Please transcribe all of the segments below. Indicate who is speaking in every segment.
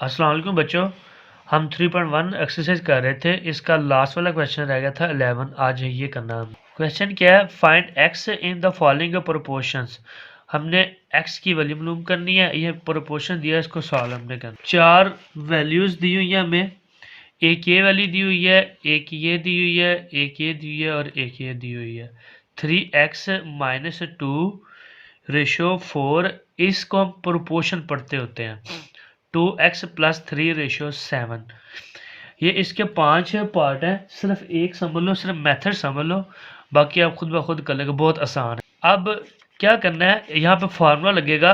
Speaker 1: अस्सलाम वालेकुम बच्चों, हम 3.1 एक्सरसाइज कर रहे थे। इसका लास्ट वाला क्वेश्चन रह गया था 11। आज ये करना है। क्वेश्चन क्या है? Find x in the following proportions. हमने एक्स की वैल्यू मालूम करनी है। ये प्रोपोर्शन दिया है, इसको सॉल्व हमने करना। चार वैल्यूज दी हुई है हमें। एक ये वैल्यू दी हुई है, एक ये दी हुई है, एक ये दी हुई है और एक ये दी हुई है। 3x-2 रेशो 4, इसको हम प्रोपोर्शन पढ़ते होते हैं। 2x+3/7। ये इसके 5 पार्ट हैं। सिर्फ एक समझ लो, सिर्फ मेथड समझ लो, बाकी आप खुद ब खुद कर लेंगे। बहुत आसान है। अब क्या करना है, यहाँ पे फार्मूला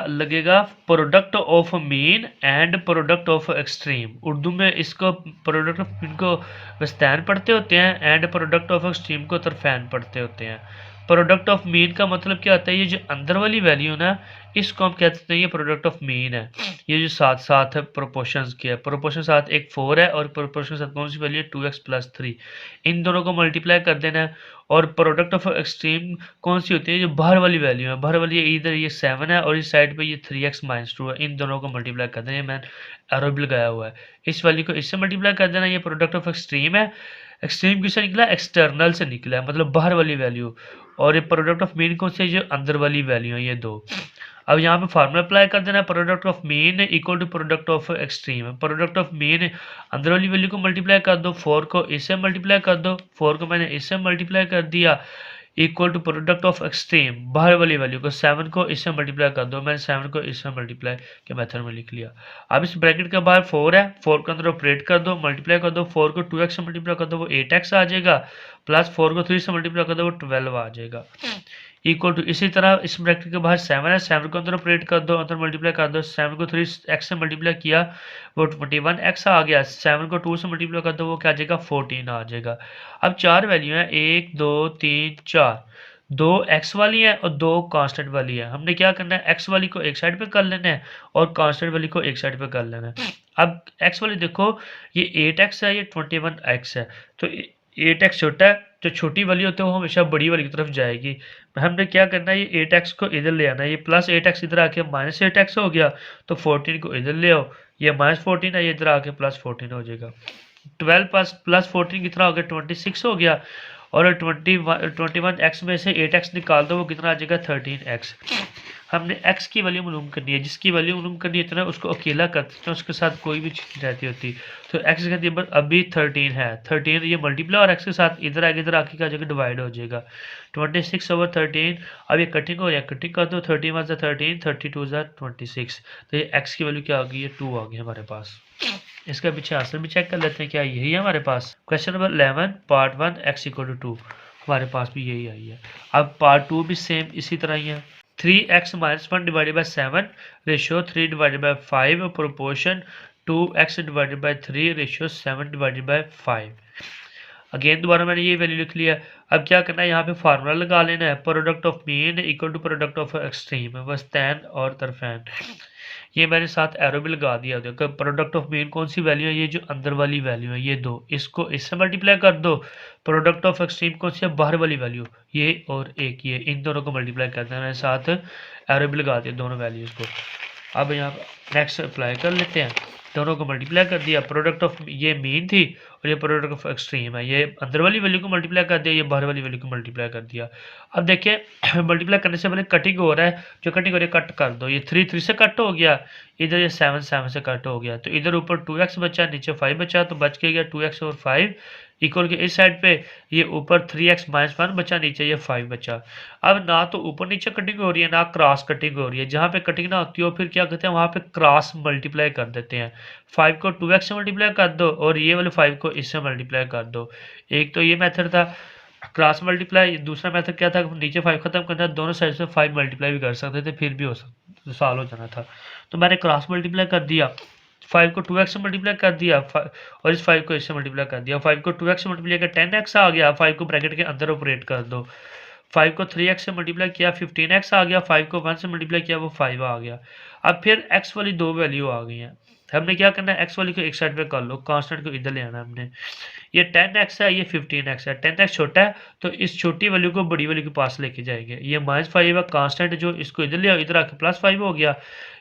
Speaker 1: लगेगा product of mean and product of extreme. Urdu में इसको प्रोडक्ट ऑफ मीन को वस्तान पढ़ते होते हैं एंड प्रोडक्ट ऑफ एक्सट्रीम को तरफैन पढ़ते होते हैं। प्रोडक्ट ऑफ मीन का मतलब क्या होता है? ये जो अंदर वाली वैल्यू ना, इसको हम कहते हैं ये प्रोडक्ट ऑफ मीन है। ये जो साथ साथ है प्रोपोर्शंस की है। प्रोपोर्शन साथ एक 4 है और प्रोपोर्शन साथ कौन सी वैल्यू है? 2x+3। इन दोनों को मल्टीप्लाई कर देना है। और प्रोडक्ट ऑफ एक्सट्रीम कौन सी होती है? जो बाहर वाली वैल्यू है। बाहर वाली इधर ये 7 है और इस साइड पे ये 3x-2 है। इन दोनों को मल्टीप्लाई कर देना है। मैंने एरो भी लगाया हुआ है। इस वैल्यू को इससे मल्टीप्लाई कर देना। ये प्रोडक्ट ऑफ एक्सट्रीम है। एक्सट्रीम किससे निकला? एक्सटर्नल से निकला है, मतलब बाहर वाली वैल्यू। और ये प्रोडक्ट ऑफ मीन कौन सी है? जो अंदर वाली वैल्यू है, ये दो। अब यहाँ पे फार्मूला अप्लाई कर देना है। Product of mean equal to product of extreme. Product of mean अंदर वाली वैल्यू को मल्टीप्लाई कर दो, 4 को इससे मल्टीप्लाई कर दो, 4 को मैंने इससे मल्टीप्लाई कर दिया, equal to product of extreme बाहर वाली वैल्यू को 7 को इससे मल्टीप्लाई कर दो। मैंने 7 को इससे मल्टीप्लाई के मेथड में लिख लिया। अब इस ब्रैकेट के बाहर 4 है, 4 के अंदर ऑपरेट कर दो, मल्टीप्लाई कर दो। 4 को 2x से मल्टीप्लाई कर दो, वो 8x आ जाएगा। प्लस 4 को 3 से मल्टीप्लाई कर दो, वो 12 आ जाएगा। इक्वल टू इसी तरह इस ब्रैकेट के बाहर 7 है, 7 को अंदर ऑपरेट कर दो, अंदर मल्टीप्लाई कर दो। 7 को 3x से मल्टीप्लाई किया, वो 21x आ गया। 7 को 2 से मल्टीप्लाई कर दो, वो क्या आ जाएगा? 14 आ जाएगा। अब चार वैल्यू है, 1 2 3 4। दो एक्स वाली है और दो कांस्टेंट वाली है। हमने क्या करना है? एक्स वाली को एक साइड पे कर लेना है और कांस्टेंट वाली को एक साइड पे कर लेना है। अब एक्स वाली देखो, ये 8x है, ये 21x है। तो 8x छोटा है, जो छोटी वाली होती है वो हमेशा बड़ी वाली की तरफ जाएगी। हमने क्या करना है? ये 8x को इधर ले आना है। ये प्लस 8x इधर आके -8x हो गया, तो 14 को इधर ले आओ। ये -14 है, ये इधर आके +14 हो जाएगा। 12 प्लस 14 कितना हो गया? 26 हो गया। और 21x में से 8x निकाल दो, वो कितना आ जाएगा? 13x। हमने x की वैल्यू मालूम करनी है। जिसकी वैल्यू मालूम करनी है इतना उसको अकेला करते हैं, उसके साथ कोई भी चीज़ रहती होती। तो x का नंबर अभी 13 है। 13 ये मल्टीप्लाई और x के साथ इधर आगे इधर आके क्या हो जाएगा? डिवाइड हो जाएगा। 26/13। अब ये कटिंग हो जाए, कटिंग कर दो। 13 × 13, 32/26। तो ये x की वैल्यू क्या आ गई है? 2 आ गई हमारे पास। इसका पीछे आंसर भी चेक कर लेते हैं, क्या यही है हमारे पास? क्वेश्चन नंबर 11 पार्ट 1 x = 2, हमारे पास भी यही आई है। अब पार्ट 2 भी सेम इसी तरह ही है। 3x-1 divided by 7 ratio 3 divided by 5 proportion 2x divided by 3 ratio 7 divided by 5। Again दोबारा मैंने ये वैल्यू लिख लिया। अब क्या करना है? यहाँ पे फार्मूला लगा लेना है। Product of mean equal to product of extreme, वस्तान और तरफैन। ये मैंने साथ एरो भी लगा दिया। देखो प्रोडक्ट ऑफ मीन कौन सी वैल्यू है? ये जो अंदर वाली वैल्यू है, ये दो, इसको इससे मल्टीप्लाई कर दो। प्रोडक्ट ऑफ एक्सट्रीम कौन सी है? बाहर वाली वैल्यू, ये और एक ये, इन दोनों को मल्टीप्लाई कर देना है। साथ एरो भी लगा दिया दोनों वैल्यूज को। अब यहाँ नेक्स्ट अप्लाई कर लेते हैं। दोनों को मल्टीप्लाई कर दिया। प्रोडक्ट ऑफ ये मीन थी और ये प्रोडक्ट ऑफ एक्सट्रीम है। ये अंदर वाली वैल्यू को मल्टीप्लाई कर दिया, ये बाहर वाली वैल्यू को मल्टीप्लाई कर दिया। अब देखिए मल्टीप्लाई करने से पहले कटिंग हो रहा है। जो कटिंग हो रही है कट कर दो। ये 3 3 से कट हो गया, इधर ये 7 7 से कट हो गया। तो इधर ऊपर 2x बचा, नीचे 5 बचा, तो बच के गया 2x और 5 इक्वल के इस साइड पे ये ऊपर 3x-1 बचा, नीचे ये 5 बचा। अब ना तो ऊपर नीचे कटिंग हो रही है, ना क्रॉस कटिंग हो रही है। जहाँ पे कटिंग ना होती हो फिर क्या करते हैं? वहाँ पे क्रॉस मल्टीप्लाई कर देते हैं। 5 को 2x से मल्टीप्लाई कर दो और ये वाले 5 को इससे मल्टीप्लाई कर दो। एक तो ये मेथड था क्रॉस मल्टीप्लाई। दूसरा मेथड क्या था? नीचे 5 खत्म करना, दोनों साइड से 5 मल्टीप्लाई भी कर सकते थे, फिर भी हो सकता सॉल्व हो जाना था। तो मैंने क्रॉस मल्टीप्लाई कर दिया। 5 को 2x से मल्टीप्लाई कर दिया और इस 5 को इससे मल्टीप्लाई कर दिया। 5 को 2x से मल्टीप्लाई किया 10x आ गया। 5 को ब्रैकेट के अंदर ऑपरेट कर दो। 5 को 3x से मल्टीप्लाई किया 15x आ गया। 5 को 1 से मल्टीप्लाई किया, वो 5 आ गया। अब फिर x वाली दो वैल्यू आ गई हैं। हमने क्या करना है? x वाली को एक साइड पे कर लो, कांस्टेंट को इधर ले आना हमने। ये 10x है, ये 15x है। 10x छोटा है तो इस छोटी वैल्यू को बड़ी वैल्यू के पास लेके जाएंगे। ये -5 है कांस्टेंट, जो इसको इधर ले आओ, इधर आके +5 हो गया।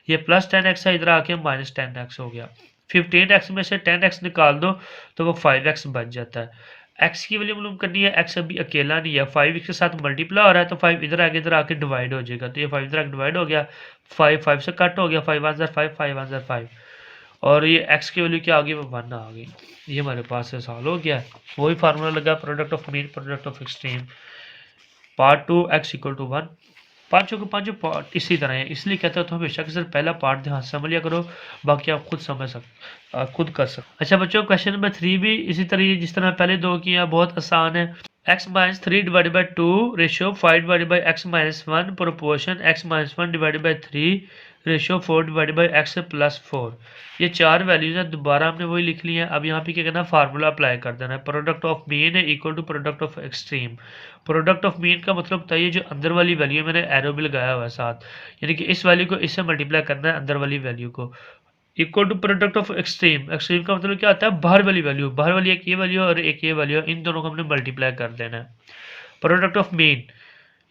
Speaker 1: ये +10x है, इधर आके -10x हो गया। 15x में से 10x निकाल दो तो वो 5x बन जाता है। x की वैल्यू मालूम करनी है, x अभी अकेला नहीं है, 5 के साथ मल्टीप्लाई हो रहा है तो 5 इधर आके डिवाइड हो जाएगा, तो ये 5 इधर आके डिवाइड हो गया, 5 से कट हो गया, 5 1 5 5 1 5 और ये x की वैल्यू क्या आ गई, वो 1 आ गई। ये हमारे पास से सॉल्व हो गया। वही फार्मूला लगा product of mean product of extreme part 2 x equal to 1। पाँचों के पाँचों पार्ट इसी तरह है, इसलिए कहते हो तो हमेशा कि सर पहला पार्ट ध्यान से समझ लिया करो, बाकी आप खुद खुद कर सकते। अच्छा बच्चों, क्वेश्चन नंबर 3 भी इसी तरह जिस तरह पहले दो किया, बहुत आसान है। x minus 3 divided by 2 ratio 5 divided by x minus 1 proportion x minus 1 divided by 3 ratio 4 divided by x plus 4। ये चार वैल्यूज हैं, दोबारा हमने वही लिख ली है। अब यहाँ पे क्या करना है, फार्मूला अप्लाई कर देना है। प्रोडक्ट ऑफ मीन है equal to product of extreme. Product of mean का मतलब बताइए जो अंदर वाली वैल्यू मैंने एरो भी लगाया हुआ है साथ, यानी कि इस वैल्यू को इससे मल्टीप्लाई करना है अंदर वाली वैल्यू को, equal to product of extreme. Extreme का मतलब क्या आता है, बाहर वाली वैल्यू, बाहर वाली एक ये वैल्यू और एक ये वैल्यू, इन दोनों को हमने मल्टीप्लाई कर देना है। प्रोडक्ट ऑफ मीन,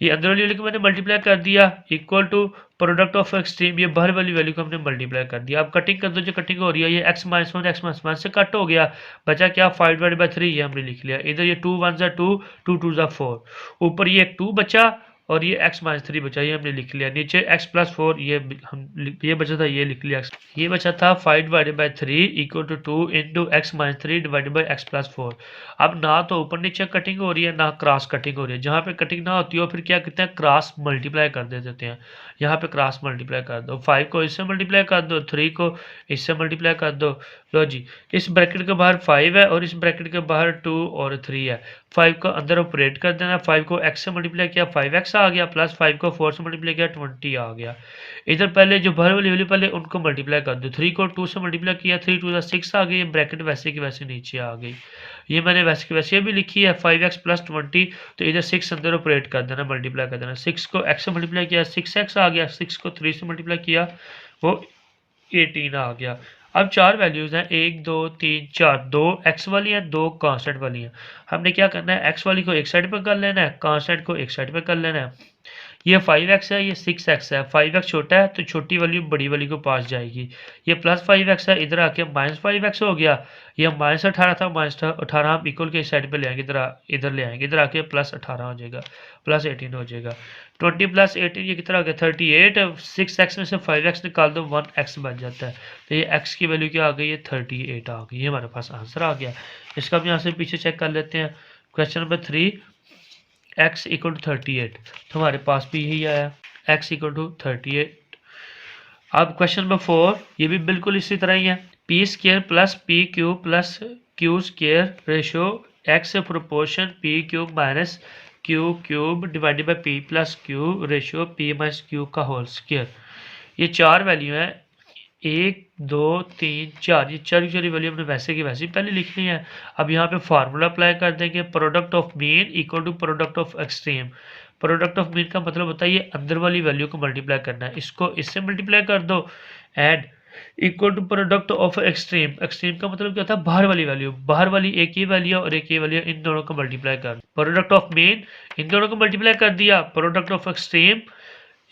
Speaker 1: ये अंदर वाली वैल्यू को मैंने मल्टीप्लाई कर दिया, equal to product of extreme, ये बाहर वाली वैल्यू को हमने मल्टीप्लाई कर दिया। अब कटिंग कर दो, जो कटिंग हो रही है ये x माइनस 1 से कट हो गया, बचा क्या 5 डिवाइडेड बाई 3, ये हमने लिख लिया। इधर ये 2 1 2 2 2 4, ऊपर ये 2 बचा और ये x माइनस 3 बचा, ये हमने लिख लिया। नीचे x प्लस 4 ये बचा था, ये लिख लिया। ये बचा था 5 divided by 3 equal to 2 into x minus 3 divided by x plus 4। अब ना तो ऊपर नीचे कटिंग हो रही है ना क्रॉस कटिंग हो रही है। जहाँ पे कटिंग ना होती हो फिर क्या कहते हैं, क्रॉस मल्टीप्लाई कर देते हैं। यहाँ पे क्रॉस मल्टीप्लाई कर दो, 5 को इससे मल्टीप्लाई कर दो, 3 को इससे मल्टीप्लाई कर दो। लो जी, इस ब्रैकेट के बाहर 5 है और इस ब्रैकेट के बाहर 2 और 3 है। 5 को अंदर ऑपरेट कर देना, 5 को x से मल्टीप्लाई किया 5x आ गया, प्लस 5 को 4 से मल्टीप्लाई किया 20 आ गया। इधर पहले जो बाहर वाली वैल्यू पहले उनको मल्टीप्लाई कर दो, 3 को 2 से मल्टीप्लाई किया, 3 2 6 आ गई, ब्रैकेट वैसे की वैसे नीचे आ गई। ये मैंने वैसे की वैसे भी लिखी है 5x प्लस 20, तो इधर 6 अंदर ऑपरेट कर देना, मल्टीप्लाई कर देना। 6 को x से मल्टीप्लाई किया 6x आ गया, 6 को 3 से मल्टीप्लाई किया वो 18 आ गया। अब चार वैल्यूज हैं 1 2 3 4, 2 x वाली हैं 2 कांस्टेंट वाली हैं। हमने क्या करना है, x वाली को एक साइड पर कर लेना है, कांस्टेंट को एक साइड पर कर लेना है। ये 5x है, ये 6x है। 5x छोटा है तो छोटी वैल्यू बड़ी वाली को पास जाएगी। ये प्लस 5x है, इधर आके माइनस 5x हो गया। ये माइनस 18 था, माइनस 18 हम इक्वल के इस साइड पे ले आएंगे, इधर ले आएंगे, इधर आके प्लस 18 हो जाएगा, प्लस 18 हो जाएगा। 20 प्लस 18 ये कितना हो गया 38। 6x में से 5x निकाल दो 1x बन जाता है, तो ये x की वैल्यू क्या आ गई है 38 आ गई। ये हमारे पास आंसर आ गया। इसका हम यहाँ से पीछे चेक कर लेते हैं। Question number 3 x equal to 38, तो हमारे पास भी यही आया x इक्वल टू 38। अब क्वेश्चन नंबर 4 ये भी बिल्कुल इसी तरह ही है। P square plus P cube plus Q square ratio x proportion P cube minus Q cube divided by P plus Q ratio P minus q का होल स्क्र। ये चार वैल्यू हैं 1 2 3 4, ये चार वैल्यू हमने वैसे की वैसे पहले लिखनी है। अब यहाँ पे फार्मूला अप्लाई कर देंगे, product of mean equal to product of extreme. Product of mean का मतलब होता है ये अंदर वाली वैल्यू को मल्टीप्लाई करना है, इसको इससे मल्टीप्लाई कर दो, and equal to product of extreme. Extreme का मतलब क्या होता है, बाहर वाली वैल्यू, बाहर वाली एक ये वैल्यू और एक ये वैल्यू, इन दोनों को मल्टीप्लाई कर। प्रोडक्ट ऑफ मीन, इन दोनों को मल्टीप्लाई कर दिया। प्रोडक्ट ऑफ एक्सट्रीम,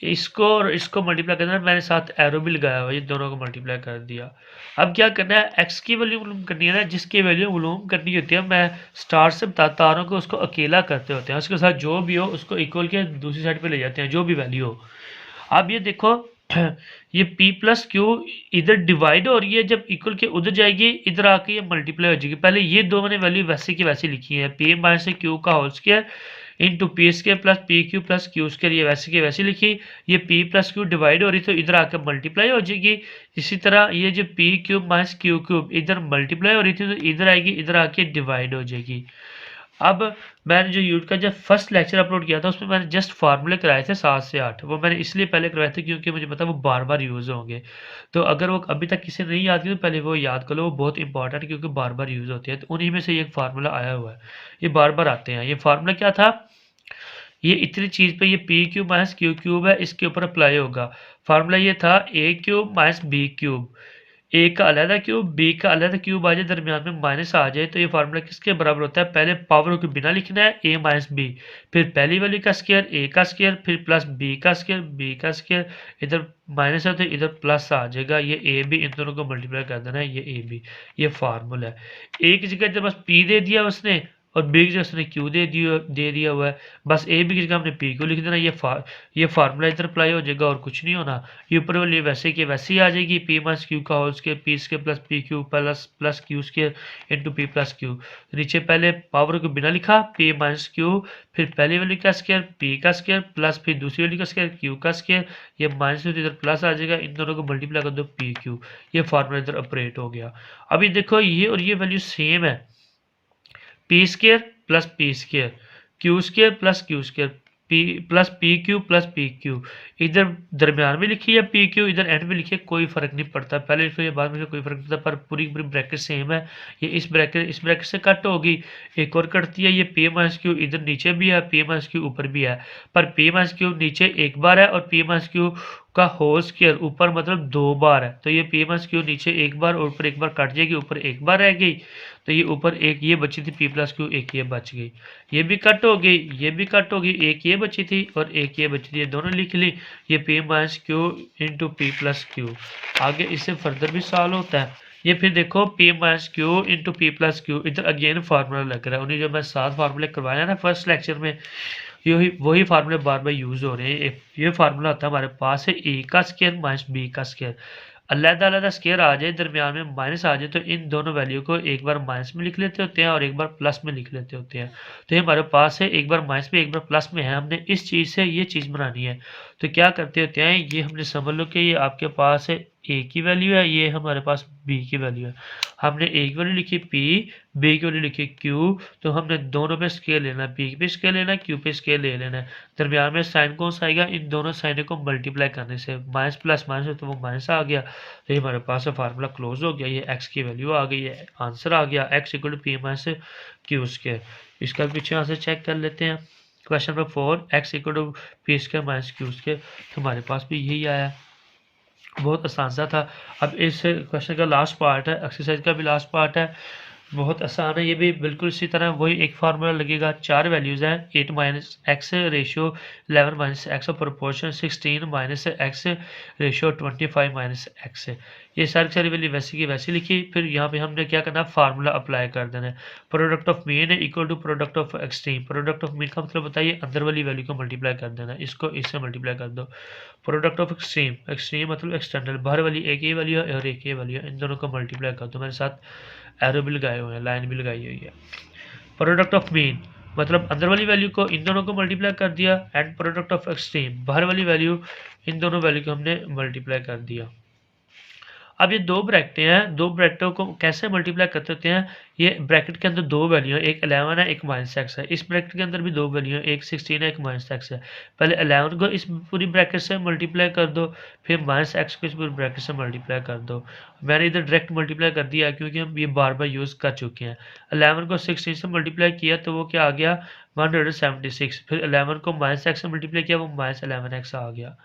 Speaker 1: इसको और इसको मल्टीप्लाई करना है, मैंने साथ एरो भी लगाया हुआ, ये दोनों को मल्टीप्लाई कर दिया। अब क्या करना है, x की वैल्यू मालूम करनी है ना, जिसकी वैल्यू मालूम करनी होती है, मैं स्टार से बताता आ रहा हूँ कि उसको अकेला करते होते हैं, उसके साथ जो भी हो उसको इक्वल के दूसरी साइड पे ले जाते हैं, जो भी वैल्यू हो। अब ये देखो ये p प्लस क्यू इधर डिवाइड हो रही है, जब इक्वल के उधर जाएगी इधर आके ये मल्टीप्लाई हो जाएगी। पहले ये दो मैंने वैल्यू वैसे की वैसे लिखी है, p माइनस क्यू का whole square into p square plus p q plus q square, ये वैसे की वैसे लिखी। ये p प्लस क्यू डिवाइड हो रही तो इधर आकर मल्टीप्लाई हो जाएगी। इसी तरह ये जो p cube minus Q cube इधर मल्टीप्लाई हो रही थी तो इधर आएगी, इधर आके डिवाइड हो जाएगी। अब मैंने जो यूट का जब फर्स्ट लेक्चर अपलोड किया था उसमें मैंने जस्ट फार्मूले कराए थे 7 से 8, वो मैंने इसलिए पहले करवाए थे क्योंकि मुझे पता वो बार बार यूज़ होंगे। तो अगर वो अभी तक किसी ने नहीं याद किया तो पहले वो याद कर लो, वो बहुत इंपॉर्टेंट है क्योंकि बार बार यूज़ होती है। तो उन्हीं में से एक फार्मूला आया हुआ है, ये बार बार आते हैं। ये फार्मूला क्या था, ये इतनी चीज़ पे ये P cube minus Q cube है, इसके ऊपर अप्लाई होगा। फार्मूला ये था ए क्यूब माइनस बी क्यूब ए का अलहदा क्यूब बी का अलहदा क्यूब आ जाए, दरमियान में माइनस आ जाए, तो ये फार्मूला किसके बराबर होता है? पहले पावर को बिना लिखना है ए माइनस बी, फिर पहली वाली का स्क्वायर ए का स्क्वायर, फिर प्लस बी का स्क्वायर बी का स्क्वायर, इधर माइनस है तो इधर प्लस आ जाएगा, ये ए बी, इन दोनों को मल्टीप्लाई कर देना है, ये ए बी, ये फार्मूला है। ए की जगह जब बस पी दे दिया उसने और बी की जगह उसने क्यू दे दिया हुआ है, बस ए बी की जगह हमने पी को लिख देना, ये फार्मूला इधर अप्लाई हो जाएगा और कुछ नहीं होना। ये ऊपर वाली वैसे की वैसे ही आ जाएगी, पी माइनस क्यू का whole square p square plus p q plus q square into p plus q. नीचे पहले पावर को बिना लिखा पी माइनस क्यू, फिर पहली वाली का स्क्वायर पी का स्क्वायर प्लस फिर दूसरी वाली का स्क्वायर क्यू का स्क्वायर, ये माइनस इधर प्लस आ जाएगा, इन दोनों को मल्टीप्लाई कर दो पी क्यू, ये फार्मूला इधर ऑपरेट हो गया। अभी देखो ये और ये वैल्यू सेम है, P square plus P square Q square plus Q square P plus p q plus p Q, इधर दरमियान में लिखी है पी क्यू, इधर एंड में लिखिए, कोई फर्क नहीं पड़ता, पहले लिखो या बाद में कोई फर्क नहीं पड़ता, पर पूरी पूरी ब्रैकेट सेम है। ये इस ब्रैकेट से कट होगी, एक और कटती है, ये पी माइनस क्यू इधर नीचे भी है, पी माइनस क्यू ऊपर भी है, पर पी माइनस क्यू नीचे एक बार है और पी माइनस क्यू का होल स्क्वायर ऊपर मतलब दो बार है, तो ये पी माइनस क्यू नीचे एक बार और ऊपर एक बार कट जाएगी, ऊपर एक बार रह गई, तो ये ऊपर एक ये बची थी पी प्लस क्यू, एक ये बच गई, ये भी कट हो गई, ये भी कट हो गई, एक ये बची थी और एक ये बची थी, ये दोनों लिख ली, ये P minus Q into p plus Q. आगे इससे फर्दर भी सॉल्व होता है। ये फिर देखो P minus Q into p plus Q, इधर अगेन फार्मूला लग रहा है, उन्हें जो मैं 7 फार्मूले करवाया ना फर्स्ट लेक्चर में, यही वही फार्मूले बार बार यूज हो रहे हैं। ये फार्मूला होता है हमारे पास है ए का स्क्वायर माइनस बी का स्क्वायर, अलग-अलग स्क्वायर आ जाए, दरमियान में माइनस आ जाए, तो इन दोनों वैल्यू को एक बार माइनस में लिख लेते होते हैं और एक बार प्लस में लिख लेते होते हैं। तो ये हमारे पास है एक बार माइनस में एक बार प्लस में है, हमने इस चीज़ से ये चीज़ बनानी है, तो क्या करते होते हैं, ये हमने समझ लो कि ये आपके पास है ए की वैल्यू है, ये हमारे पास बी की वैल्यू है, हमने ए की वैल्यू लिखी पी, बी की वैल्यू लिखी क्यू, तो हमने दोनों पे स्केल लेना है, पी पे स्केल लेना है, क्यू पे स्केल ले लेना है, दरमियान में साइन कौन सा आएगा, इन दोनों साइनों को मल्टीप्लाई करने से माइनस प्लस माइनस, तो वो माइनस आ गया, तो ये हमारे पास फार्मूला क्लोज हो गया, ये एक्स की वैल्यू आ गई है, आंसर आ गया x equal to p minus q square. इसका पीछे आंसर चेक कर लेते हैं, question number 4 x equal to p square minus q square, हमारे पास भी यही आया, बहुत आसान सा था। अब इस क्वेश्चन का लास्ट पार्ट है, एक्सरसाइज का भी लास्ट पार्ट है, बहुत आसान है, ये भी बिल्कुल इसी तरह वही एक फार्मूला लगेगा, 4 वैल्यूज़ हैं, 8 minus x ratio 11 minus x और proportion 16 minus x ratio 25 minus x, ये सारी वैल्यू वैसी की वैसी लिखी, फिर यहाँ पे हमने क्या करना, फार्मूला अप्लाई कर देना है, प्रोडक्ट ऑफ मीन है equal to product of extreme, product of mean का मतलब बताइए अंदर वाली वैल्यू को मल्टीप्लाई कर देना, इसको इससे मल्टीप्लाई कर दो, प्रोडक्ट ऑफ एक्सट्रीम, एक्सट्रीम मतलब एक्सटर्नल, बाहर वाली एक ये वैल्यू है और एक ये वैल्यू है, इन दोनों को मल्टीप्लाई कर दो, मेरे साथ एरो भी लगाए हुए हैं, लाइन भी लगाई हुई है। प्रोडक्ट ऑफ मीन मतलब अंदर वाली वैल्यू को इन दोनों को मल्टीप्लाई कर दिया, एंड प्रोडक्ट ऑफ एक्सट्रीम बाहर वाली वैल्यू, इन दोनों वैल्यू को हमने मल्टीप्लाई कर दिया। अब ये दो ब्रैकेटें हैं, दो ब्रैकेटों को कैसे मल्टीप्लाई करते होते हैं, ये ब्रैकेट के अंदर दो वैल्यू है, एक 11 है एक माइनस एक्स है, इस ब्रैकेट के अंदर भी दो वैल्यू है, एक 16 है एक माइनस एक्स है, पहले 11 को इस पूरी ब्रैकेट से मल्टीप्लाई कर दो, फिर माइनस एक्स को इस पूरी ब्रैकेट से मल्टीप्लाई कर दो, मैंने इधर डायरेक्ट मल्टीप्लाई कर दिया क्योंकि हम ये बार बार यूज़ कर चुके हैं। 11 को 16 से मल्टीप्लाई किया तो वो क्या आ गया 176, फिर 11 को माइनस एक्स से मल्टीप्लाई किया वो माइनस 11 एक्स आ गया,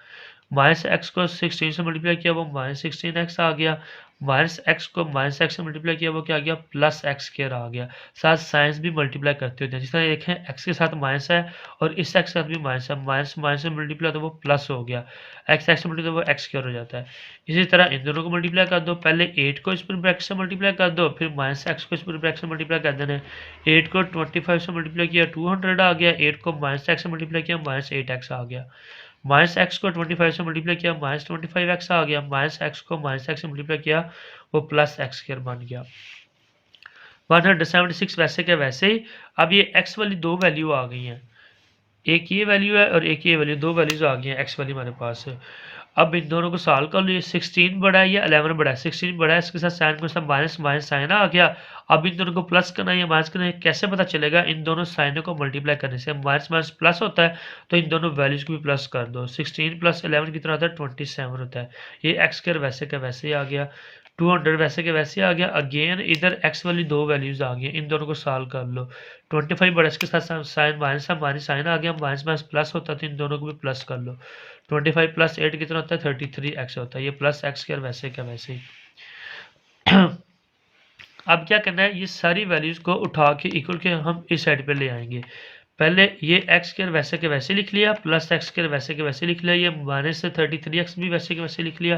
Speaker 1: माइनस एक्स को 16 से मल्टीप्लाई किया वो माइनस 16 एक्स आ गया, माइनस एक्स को माइनस एक्स से मल्टीप्लाई किया वो क्या आ गया प्लस एक्स स्क्वायर आ गया। साथ साइंस भी मल्टीप्लाई करते होते हैं, जिस तरह देखें एक्स के साथ माइनस है और इस एक्स के साथ भी माइनस है, माइनस माइनस से मल्टीप्लाई तो वो प्लस हो गया, एक्स एक्स से मल्टीप्लाई वो एक्स स्क्वायर हो जाता है। इसी तरह इन दोनों को मल्टीप्लाई कर दो, पहले 8 को इस पूरे ब्रैकेट से मल्टीप्लाई कर दो, फिर माइनस एक्स को इस पूरे ब्रैकेट से मल्टीप्लाई कर देना है, 8 को 25 से मल्टीप्लाई किया 200 आ गया, 8 को माइनस एक्स से मल्टीप्लाई किया माइनस 8 एक्स आ गया, माइनस एक्स को 25 से मल्टीप्लाई किया माइनस 25 एक्स आ गया, माइनस एक्स को माइनस एक्स से मल्टीप्लाई किया वो प्लस एक्स स्क्वायर बन गया। 176 वैसे के वैसे ही। अब ये एक्स वाली दो वैल्यू आ गई हैं, एक ये वैल्यू है और एक ये वैल्यू, दो वैल्यूज आ गई हैं एक्स वाली हमारे पास। अब इन दोनों को सॉल्व कर लो, 16 बड़ा है या 11 बड़ा है, 16 बड़ा है, इसके साथ साइन को साथ माइनस माइनस साइन आ गया। अब इन दोनों को प्लस करना है या माइनस करना है कैसे पता चलेगा, इन दोनों साइनों को मल्टीप्लाई करने से, माइनस माइनस प्लस होता है तो इन दोनों वैल्यूज को भी प्लस कर दो, 16 प्लस 11 कितना होता है 27 होता है। ये एक्स स्क्वायर वैसे का वैसे ही आ गया, 200 वैसे के वैसे आ गया। अगेन इधर एक्स वाली दो वैल्यूज आ गई, इन दोनों को सॉल्व कर लो, 25 बड़ा इसके साथ साइन माइनस है, माइनस साइन आ गया, माइनस माइनस प्लस होता है तो इन दोनों को भी प्लस कर लो, 25 प्लस 8 कितना होता है 33 एक्स होता है, ये प्लस एक्स स्क्वायर वैसे का वैसे ही। अब क्या करना है, ये सारी वैल्यूज़ को उठा के इक्वल के हम इस साइड पे ले आएंगे। पहले ये एक्स स्क्वायर वैसे के वैसे लिख लिया, प्लस एक्स स्क्वायर वैसे के वैसे लिख लिया, ये माइनस 33x भी वैसे के वैसे लिख लिया,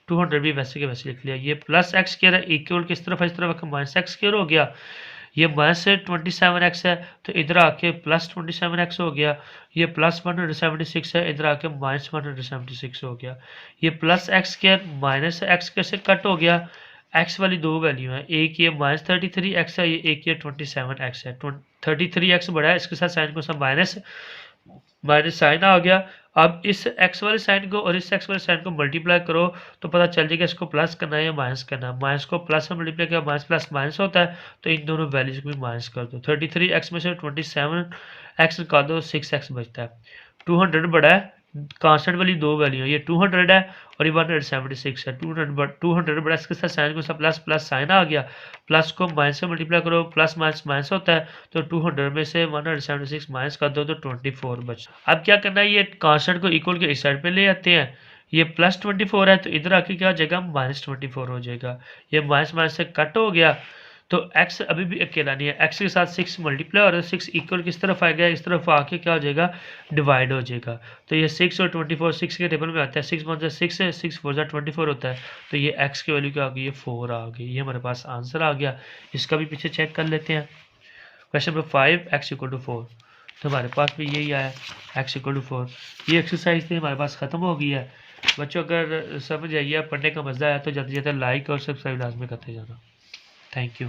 Speaker 1: 200 भी वैसे के वैसे लिख लिया। ये प्लस एक्स स्क्वायर है, इक्वल किस तरफ है, इस तरफ माइनस एक्स स्क्वायर हो गया। ये माइनस 27x है तो इधर आके प्लस 27x हो गया। ये प्लस 176 है, इधर आके माइनस 176 हो गया। ये plus x square minus x कैसे कट हो गया, एक्स वाली दो वैल्यू है, एक ये माइनस 33x है, ये एक ये 27x है। 33x बड़ा है, इसके साथ साइन को सब माइनस माइनस साइन आ गया। अब इस x वाले साइन को और इस x वाले साइन को मल्टीप्लाई करो तो पता चल जाएगा इसको प्लस करना है या माइनस करना है। माइनस को प्लस से मल्टीप्लाई किया, माइनस प्लस माइनस होता है, तो इन दोनों वैल्यूज को भी माइनस कर दो। 33x में से 27x निकाल दो, 6x बचता है। 200 बड़ा है, कांस्टेंट वाली दो वैल्यू है, ये 200 है और ये 176 है। 200 बड़ा, इसके साथ साइन को सब प्लस प्लस साइन आ गया, प्लस को माइनस से मल्टीप्लाई करो, प्लस माइनस माइनस होता है, तो 200 में से 176 माइनस कर दो तो 24 बचा। अब क्या करना है, ये कांस्टेंट को इक्वल के इस साइड पे ले आते हैं। ये प्लस 24 है तो इधर आके क्या हो जाएगा, माइनस 24 हो जाएगा। ये माइनस माइनस से कट हो गया, तो x अभी भी अकेला नहीं है, x के साथ 6 मल्टीप्लाई और 6 इक्वल किस तरफ आएगा, इस तरफ आके क्या हो जाएगा, डिवाइड हो जाएगा। तो ये 6 और 24 6 के टेबल में आता है, 6 1 6 है, 6 4 24 होता है, तो ये x की वैल्यू क्या आ गई, ये 4 आ गई। ये हमारे पास आंसर आ गया। इसका भी पीछे चेक कर लेते हैं। क्वेश्चन नंबर 5 x = 4, तो हमारे पास भी यही आया, x = 4। ये एक्सरसाइज थी हमारे पास ख़त्म हो गई है। बच्चों अगर समझ आइए, पढ़ने का मज़ा आया तो जल्दी जल्दी लाइक और सब्सक्राइब लाजमी करते जाना। Thank you.